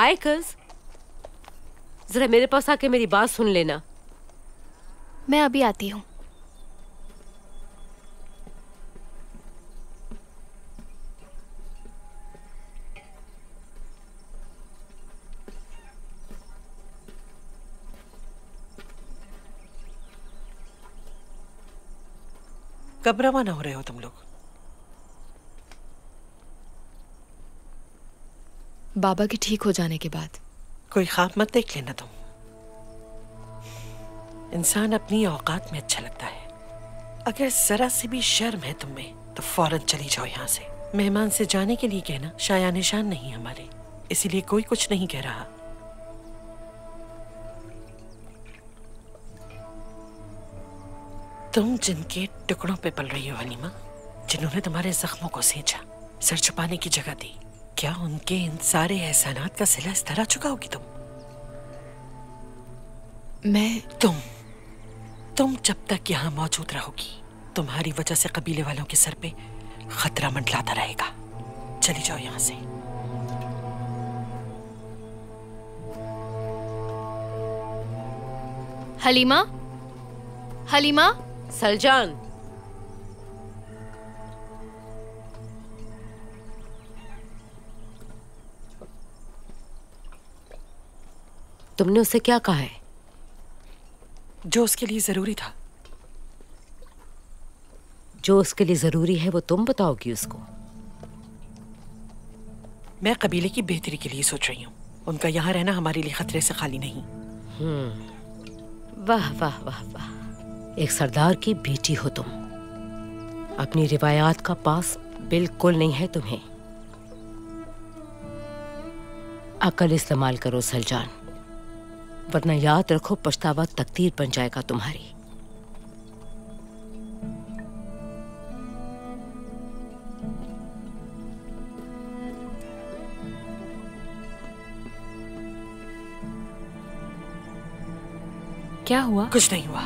हाय कज़, जरा मेरे पास आके मेरी बात सुन लेना। मैं अभी आती हूँ। कब रवाना हो रहे हो तुम लोग? बाबा के ठीक हो जाने के बाद। कोई ख्वाब मत देख लेना तुम। इंसान अपनी औकात में अच्छा लगता है। अगर जरा सी भी शर्म है तुम में तो फौरन चली जाओ यहाँ से। मेहमान से जाने के लिए कहना शाया निशान नहीं हमारे, इसीलिए कोई कुछ नहीं कह रहा। तुम जिनके टुकड़ों पे पल रही हो हलीमा, जिन्होंने तुम्हारे जख्मों को सींचा, सर छुपाने की जगह दी, क्या उनके इन सारे एहसानात का सिला इस तरह चुकाओगी तुम? तुम जब तक यहाँ मौजूद रहोगी, तुम्हारी वजह से कबीले वालों के सर पे खतरा मंडलाता रहेगा। चली जाओ यहाँ से। हलीमा, हलीमा। सलजान, तुमने उसे क्या कहा है? जो उसके लिए जरूरी था। जो उसके लिए जरूरी है वो तुम बताओगी उसको? मैं कबीले की बेहतरी के लिए सोच रही हूँ। उनका यहाँ रहना हमारे लिए खतरे से खाली नहीं। वाह वाह वाह वाह, एक सरदार की बेटी हो तुम। अपनी रिवायात का पास बिल्कुल नहीं है तुम्हें। अकल इस्तेमाल करो सलजान, वरना याद रखो पछतावा तकदीर बन जाएगा तुम्हारी। क्या हुआ? कुछ नहीं हुआ।